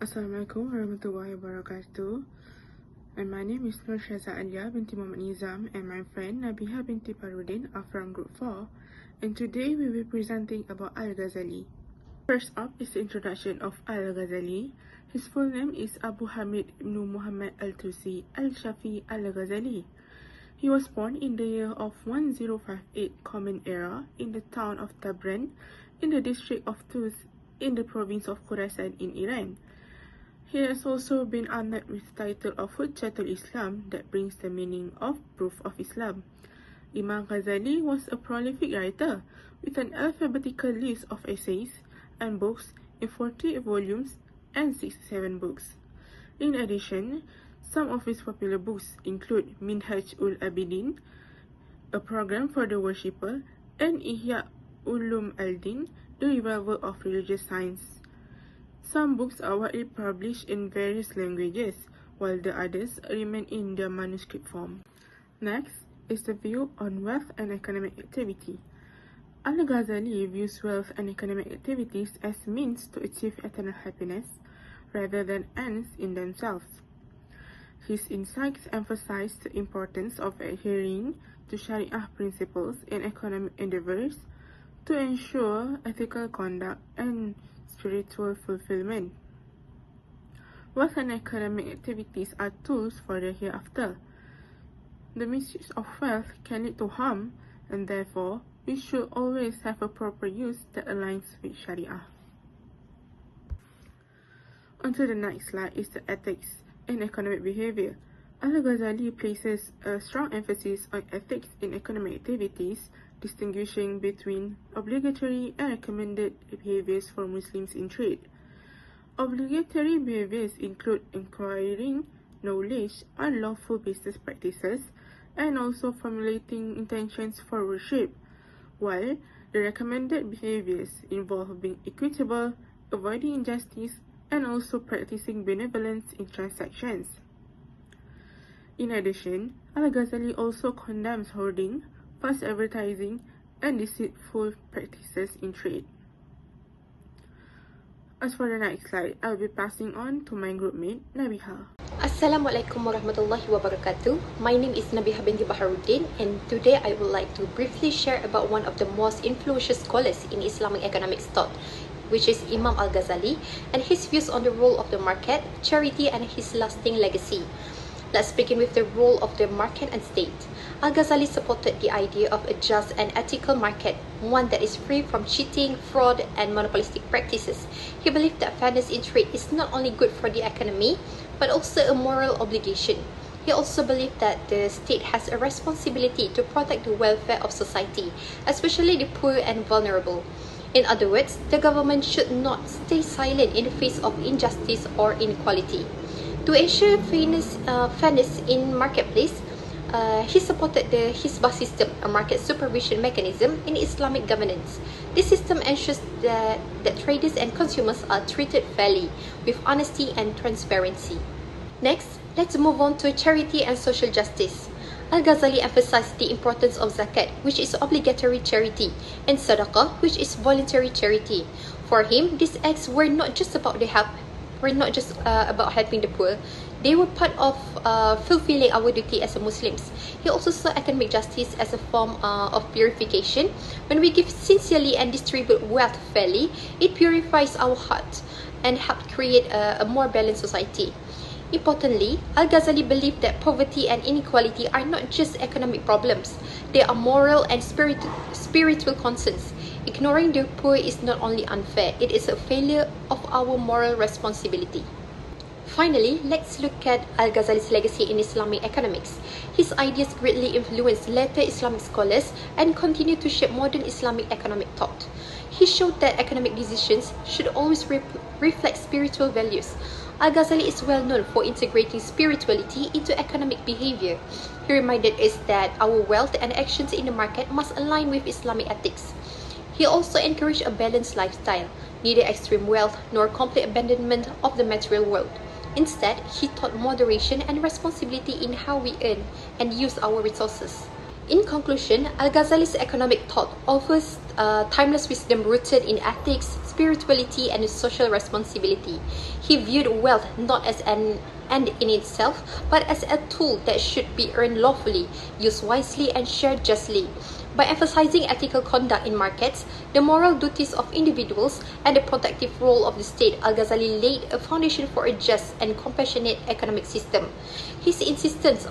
Assalamualaikum warahmatullahi wabarakatuh. And my name is Nur Alia binti Muhammad Nizam and my friend Nabiha binti Parudin are from Group 4. And today we will be presenting about Al-Ghazali. First up is the introduction of Al-Ghazali. His full name is Abu Hamid ibn Muhammad al-Tusi al-Shafi al-Ghazali. He was born in the year of 1058 Common Era in the town of Tabran in the district of Tus in the province of Khorasan in Iran. He has also been honored with the title of Hujjatul Islam, that brings the meaning of proof of Islam. Imam Ghazali was a prolific writer with an alphabetical list of essays and books in 40 volumes and 67 books. In addition, some of his popular books include Minhaj ul-Abidin, A Program for the Worshipper, and Ihya Ulum al-Din, The Revival of Religious Science. Some books are widely published in various languages, while the others remain in their manuscript form. Next is the view on wealth and economic activity. Al-Ghazali views wealth and economic activities as means to achieve eternal happiness, rather than ends in themselves. His insights emphasize the importance of adhering to Sharia principles in economic endeavors to ensure ethical conduct and spiritual fulfillment. Wealth and economic activities are tools for the hereafter. The misuse of wealth can lead to harm, and therefore, we should always have a proper use that aligns with Sharia. On to the next slide is the ethics and economic behavior. Al-Ghazali places a strong emphasis on ethics in economic activities, distinguishing between obligatory and recommended behaviors for Muslims in trade. Obligatory behaviors include acquiring knowledge on lawful business practices and also formulating intentions for worship, while the recommended behaviors involve being equitable, avoiding injustice, and also practicing benevolence in transactions. In addition, Al-Ghazali also condemns hoarding, false advertising, and deceitful practices in trade. As for the next slide, I'll be passing on to my group mate, Nabiha. Assalamualaikum warahmatullahi wabarakatuh. My name is Nabiha binti Baharuddin, and today I would like to briefly share about one of the most influential scholars in Islamic economics thought, which is Imam Al-Ghazali, and his views on the role of the market, charity, and his lasting legacy. Let's begin with the role of the market and state. Al-Ghazali supported the idea of a just and ethical market, one that is free from cheating, fraud, and monopolistic practices. He believed that fairness in trade is not only good for the economy, but also a moral obligation. He also believed that the state has a responsibility to protect the welfare of society, especially the poor and vulnerable. In other words, the government should not stay silent in the face of injustice or inequality. To ensure fairness in marketplace, he supported the Hisbah system, a market supervision mechanism in Islamic governance. This system ensures that traders and consumers are treated fairly, with honesty and transparency. Next, let's move on to charity and social justice. Al-Ghazali emphasized the importance of zakat, which is obligatory charity, and sadaqah, which is voluntary charity. For him, these acts were not just about about helping the poor. They were part of fulfilling our duty as Muslims. He also saw economic justice as a form of purification. When we give sincerely and distribute wealth fairly, it purifies our heart and helps create a more balanced society. Importantly, Al-Ghazali believed that poverty and inequality are not just economic problems. They are moral and spiritual concerns. Ignoring the poor is not only unfair, it is a failure of our moral responsibility. Finally, let's look at Al-Ghazali's legacy in Islamic economics. His ideas greatly influenced later Islamic scholars and continue to shape modern Islamic economic thought. He showed that economic decisions should always reflect spiritual values. Al-Ghazali is well known for integrating spirituality into economic behavior. He reminded us that our wealth and actions in the market must align with Islamic ethics. He also encouraged a balanced lifestyle, neither extreme wealth nor complete abandonment of the material world. Instead, he taught moderation and responsibility in how we earn and use our resources. In conclusion, Al-Ghazali's economic thought offers timeless wisdom rooted in ethics, spirituality, and social responsibility. He viewed wealth not as an end in itself, but as a tool that should be earned lawfully, used wisely, and shared justly. By emphasizing ethical conduct in markets, the moral duties of individuals, and the protective role of the state, Al-Ghazali laid a foundation for a just and compassionate economic system. His insistence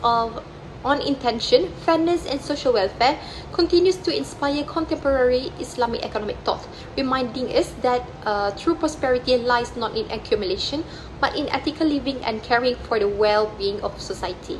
on intention, fairness, and social welfare continues to inspire contemporary Islamic economic thought, reminding us that true prosperity lies not in accumulation, but in ethical living and caring for the well-being of society.